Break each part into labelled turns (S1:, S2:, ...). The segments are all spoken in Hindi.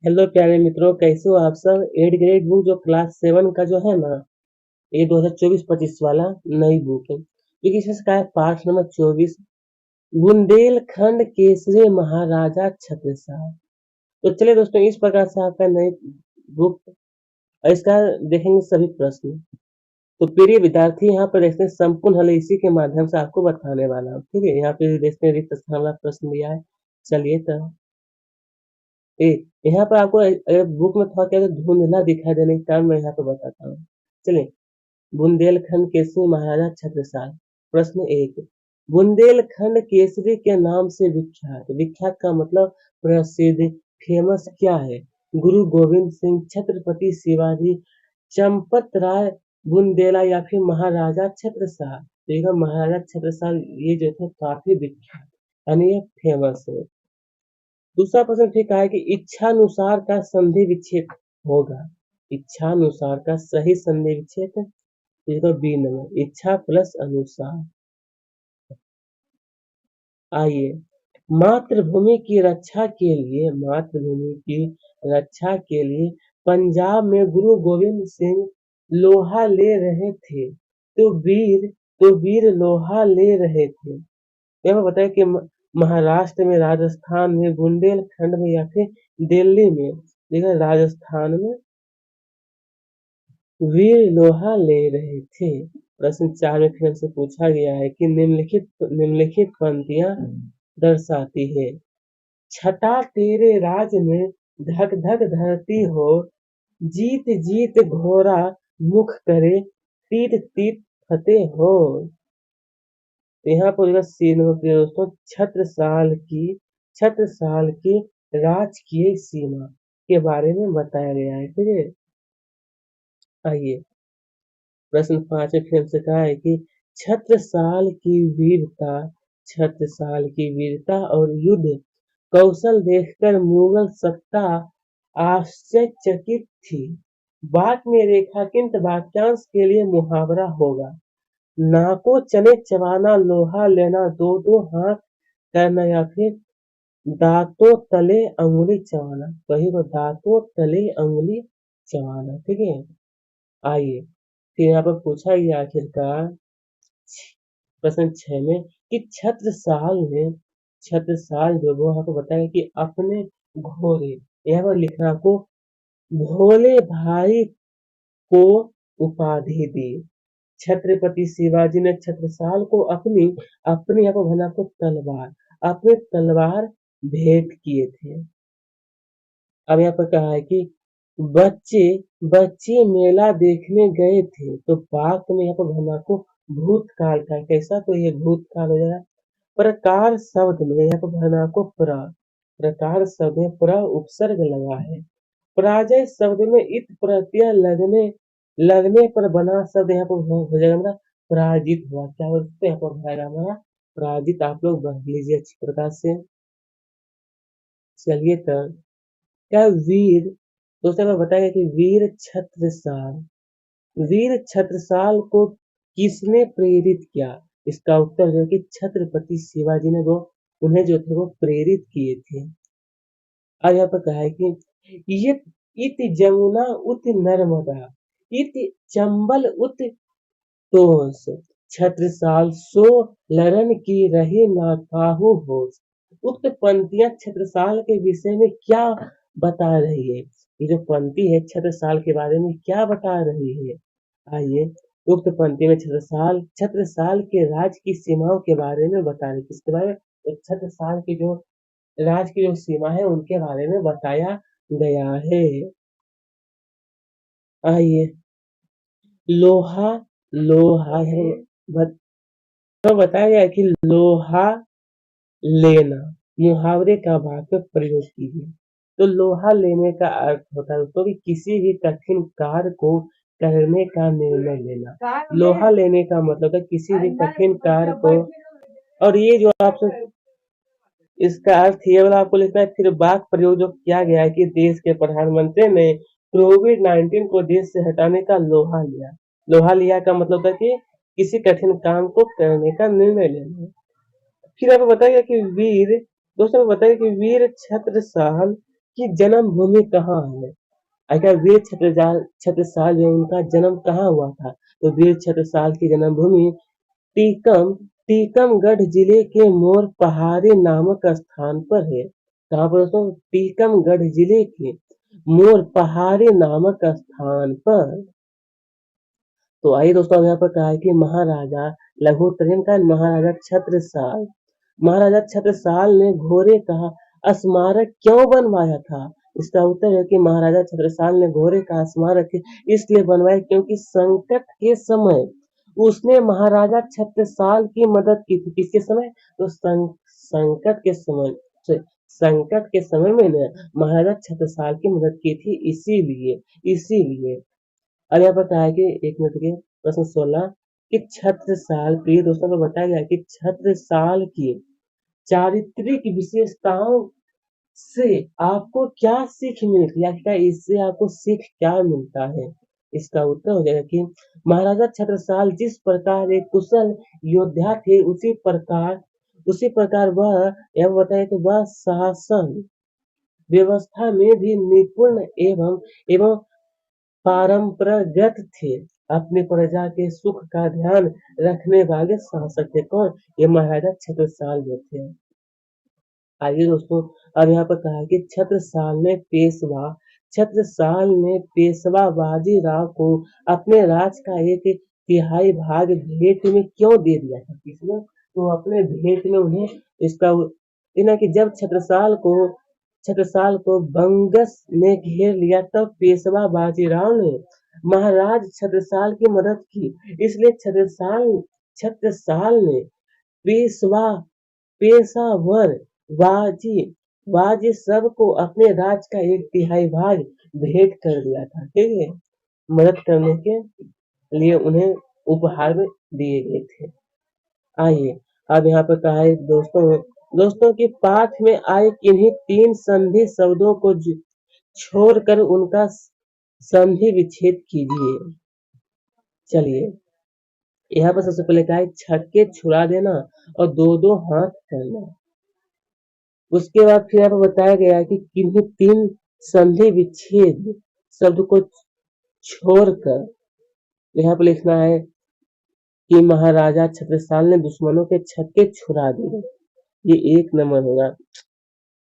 S1: हेलो प्यारे मित्रों, कैसे हो आप सब। 8 ग्रेड बुक जो क्लास 7 का जो है ना, ये 2024-25 वाला नई बुक है, क्योंकि इसका है पाठ नंबर 24, बुंदेलखंड केसरी महाराजा छत्रसाल। तो चलिए दोस्तों, इस प्रकार से आपका नई बुक और इसका देखेंगे सभी प्रश्न। तो प्रिय विद्यार्थी, यहाँ पर देखते हैं संपूर्ण हल इसी के माध्यम से आपको बताने वाला हूँ। ठीक है, यहाँ पे देखते हैं रिक्त स्थान वाला प्रश्न दिया है। चलिए तो ए यहाँ पर आपको बुक में थोड़ा क्या धुंधला दिखाई देने के कारण मैं यहाँ पे बताता हूँ। चलिए, बुंदेलखंड केसरी महाराजा छत्रसाल। प्रश्न 1, बुंदेलखंड केसरी के नाम से विख्यात, विख्यात का मतलब प्रसिद्ध, फेमस क्या है? गुरु गोविंद सिंह, छत्रपति शिवाजी, चंपत राय बुंदेला या फिर महाराजा छत्रसाल। देखिएगा, महाराजा छत्रसाल ये जो थे काफी विख्यात यानी ये फेमस है। दूसरा प्रश्न ठीक है कि इच्छानुसार का संधि विच्छेद होगा। इच्छानुसार का सही संधि विच्छेद इसका बी नंबर, इच्छा प्लस अनुसार। आइए, मातृभूमि की रक्षा के लिए, मातृभूमि की रक्षा के लिए पंजाब में गुरु गोविंद सिंह लोहा ले रहे थे, तो वीर लोहा ले रहे थे। यहाँ बताया कि महाराष्ट्र में, राजस्थान में, बुंदेलखंड में या फिर दिल्ली में। देखा, राजस्थान में वीर लोहा ले रहे थे। प्रश्न 4 में फिर से पूछा गया है कि निम्नलिखित पंक्तियां दर्शाती है। छटा तेरे राज में धक धक धरती हो, जीत जीत घोड़ा मुख करे, तीत तीत फतेह हो। यहाँ पर सी नंबर पे दोस्तों छत्रसाल की राजकीय सीमा के बारे में बताया गया है। ठीक है, आइए प्रश्न 5 में फिर से कहा है कि छत्रसाल की वीरता, छत्रसाल की वीरता और युद्ध कौशल देखकर मुगल सत्ता आश्चर्यचकित थी। वाक्य में रेखांकित वाक्यांश के लिए मुहावरा होगा। नाको चने चबाना, लोहा लेना, दो दो हाथ करना या फिर दांतों तले अंगुली चबाना। वही को दांतों तले अंगुली चबाना। ठीक है, आइए फिर यहाँ पर पूछा गया आखिरकार प्रश्न 6 में कि छत्रसाल जो वो यहाँ पर बताया कि अपने घोड़े, यहाँ पर लिखना आपको, भोले भाई को उपाधि दी। छत्रपति शिवाजी ने छत्रसाल को अपनी अपने यहाँ पर भला को अपने तलवार भेंट किए थे। अब यहाँ पर कहा है कि बच्चे बच्चे मेला देखने गए थे, तो वाक्य में यहाँ पर भला को भूतकाल का कैसा, तो ये भूतकाल हो जाएगा। प्रकार शब्द में यहाँ पर भला को प्रकार शब्द में उपसर्ग लगा है। पराजय शब्द में इत प्रत्यय लगने पर बना शब्द यहाँ पर हो जाएगा हमारा पराजित हुआ। क्या बोलते हैं यहाँ पर जाएगा हमारा पराजित। आप लोग बन लीजिए अच्छी प्रकार से। चलिए तब क्या वीर, दोस्तों मैं बताएगा कि वीर छत्रसाल को किसने प्रेरित किया? इसका उत्तर है कि छत्रपति शिवाजी ने वो उन्हें जो थे वो प्रेरित किए थे। अब यहाँ पर कहा है कि ये इत जमुना उत नर्मदा, इत चंबल उत तोस, छत्रसाल सो लरन की रही ना काहू होश। उक्त पंक्तियां छत्रसाल के विषय में क्या बता रही है? ये जो पंक्ति है छत्रसाल के बारे में क्या बता रही है? आइए, उक्त पंक्ति में छत्रसाल के राज की सीमाओं के बारे में बता रही है। किसके बारे में? तो छत्रसाल की जो राज की जो सीमा है उनके बारे में बताया गया है। आइए, लोहा लोहा है तो बताया गया कि लोहा लेना मुहावरे का वाक्य में प्रयोग कीजिए। तो लोहा लेने का अर्थ होता है दोस्तों कि किसी भी कठिन कार्य को करने का निर्णय लेना। लोहा लेने का मतलब है किसी भी कठिन कार्य को, और ये जो आप इसका अर्थ ये वाला आपको लिखना है। फिर वाक्य प्रयोग जो किया गया है कि देश के प्रधानमंत्री ने कोविड-19 को देश से हटाने का लोहा लिया। लोहा लिया का मतलब था कि किसी कठिन काम को करने का निर्णय लेना। फिर आपको बताइए कि वीर, दोस्तों बताइए कि वीर छत्रसाल की जन्मभूमि कहाँ है? अगर वीर छत्रसाल जो उनका जन्म कहाँ हुआ था? तो वीर छत्रसाल की जन्मभूमि टीकम टीकमगढ़ जिले के मोर पहाड़ी नामक स्थान पर है। कहाँ पर दोस्तों? टीकमगढ़ जिले के मोर पहाड़ी नामक स्थान पर। तो आइए दोस्तों, अब यहाँ पर कहा है कि महाराजा लघु उत्तरन का महाराजा छत्रसाल महाराजा छत्रसाल ने घोड़े का स्मारक क्यों बनवाया था? इसका उत्तर है कि महाराजा छत्रसाल ने घोड़े का स्मारक इसलिए बनवाया क्योंकि संकट के समय उसने महाराजा छत्रसाल की मदद की थी। किसके समय? तो संकट के समय संकट के समय में ने महाराजा छत्रसाल की मदद की थी, इसीलिए अब यहाँ पर कहा है कि 1 मिनट के प्रश्न 16 कि छत्रसाल, प्रिय दोस्तों को बताया गया कि छत्रसाल की चारित्रिक विशेषताओं से आपको क्या सीख मिलती है, क्या इससे आपको सीख क्या मिलता है? इसका उत्तर हो जाएगा कि महाराजा छत्रसाल जिस प्रकार एक कुशल योद्धा थे, उसी प्रकार वह यह बताया कि वह शासन व्यवस्था में भी निपुण एवं पारंपरागत थे। अपनी प्रजा के सुख का ध्यान रखने वाले शासक थे। कौन? ये महाराजा छत्रसाल जो थे। आइए दोस्तों, अब यहाँ पर कहा है कि छत्रसाल ने पेशवा बाजीराव को अपने राज का 1/3 भाग भेंट में क्यों दे दिया था? किसने? तो अपने भेंट में उन्हें इसका कि जब छत्रसाल को बंगस ने घेर लिया तब पेशवा बाजीराव ने महाराज छत्रसाल की मदद की। इसलिए छत्रसाल ने पेशवा पेशावर बाजी सबको अपने राज का 1/3 भाग भेंट कर दिया था। ठीक है, मदद करने के लिए उन्हें उपहार में दिए गए थे। आइए अब यहाँ पर कहा है दोस्तों के पाठ में आए किन्हीं 3 संधि शब्दों को छोड़कर उनका संधि विच्छेद कीजिए। चलिए, यहाँ पर सबसे पहले कहा है छक्के छुड़ा देना और 2-2 हाथ करना। उसके बाद फिर यहाँ पर बताया गया है कि किन्हीं 3 संधि विच्छेद शब्द को छोड़कर यहाँ पर लिखना है कि महाराजा छत्रसाल ने दुश्मनों के छक्के छुड़ा दिए। ये 1 नंबर होगा,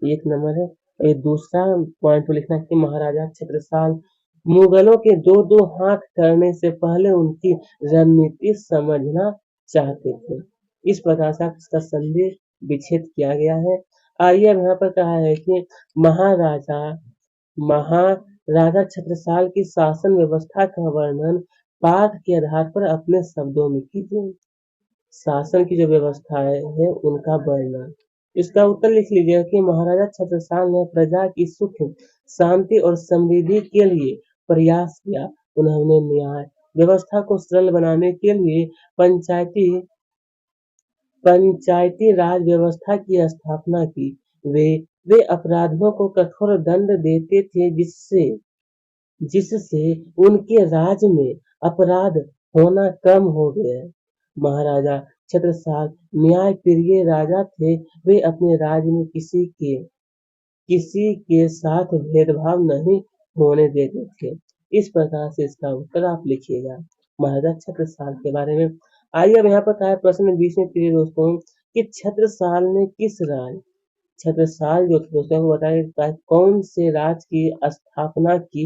S1: 1 नंबर है। और ये दूसरा पॉइंट पर लिखना है कि महाराजा छत्रसाल मुगलों के 2-2 हाथ करने से पहले उनकी रणनीति समझना चाहते थे। इस प्रकार से इसका संधि विच्छेद किया गया है। आइए अब यहाँ पर कहा है कि महाराजा छत्रसाल की शासन व्यवस्था का वर्णन पाठ के आधार पर अपने शब्दों में कीजिए। शासन की जो व्यवस्था है उनका वर्णन। इसका उत्तर लिख लीजिएगा कि महाराजा छत्रसाल ने प्रजा की सुख शांति और समृद्धि के लिए प्रयास किया। उन्होंने न्याय व्यवस्था को सरल बनाने के लिए पंचायती राज व्यवस्था की स्थापना की। वे अपराधियों को कठोर दंड देते थे जिससे उनके राज्य में अपराध होना कम हो गया। महाराजा छत्रसाल न्यायप्रिय राजा थे। वे अपने राज्य में किसी के साथ भेदभाव नहीं होने देते थे। इस प्रकार से इसका उत्तर आप लिखिएगा महाराजा छत्रसाल के बारे में। आइए अब यहाँ पर कहा है प्रश्न 20 में प्रिय दोस्तों कि छत्रसाल जो थे दोस्तों को बताया कौन से राज की स्थापना की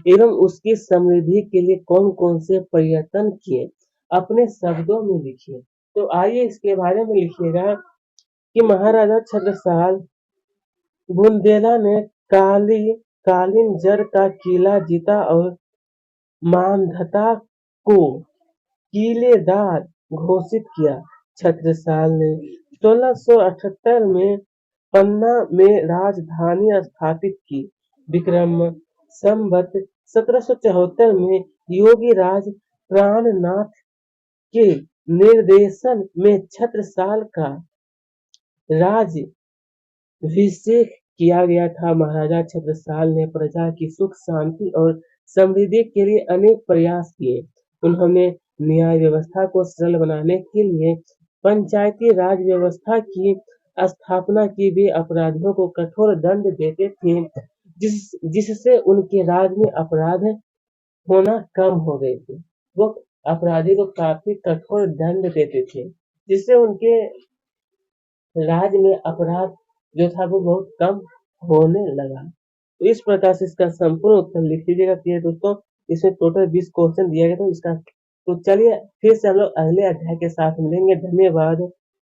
S1: एवं उसकी समृद्धि के लिए कौन कौन से प्रयत्न किए, अपने शब्दों में लिखिए। तो आइए इसके बारे में लिखिएगा कि महाराजा छत्रसाल बुंदेला ने कालिंजर का किला जीता और मांधाता को किलेदार घोषित किया। छत्रसाल ने 1678 में पन्ना में राजधानी स्थापित की। विक्रम संवत 1774 में योगीराज प्राणनाथ के निर्देशन में छत्रसाल का राज्याभिषेक किया गया था। महाराजा छत्रसाल ने प्रजा की सुख शांति और समृद्धि के लिए अनेक प्रयास किए। उन्होंने न्याय व्यवस्था को सरल बनाने के लिए पंचायती राज व्यवस्था की स्थापना की। वे अपराधियों को कठोर दंड देते थे। जिससे उनके राज्य में अपराध होना कम हो गए थे। वो अपराधी को काफी कठोर दंड देते थे, जिससे उनके राज्य में अपराध जो था वो बहुत कम होने लगा। तो इस प्रकार से इसका संपूर्ण उत्तर लिख लीजिएगा। प्रिय दोस्तों, इसमें टोटल 20 क्वेश्चन दिया गया था इसका। तो चलिए फिर से हम लोग अगले अध्याय के साथ मिलेंगे। धन्यवाद।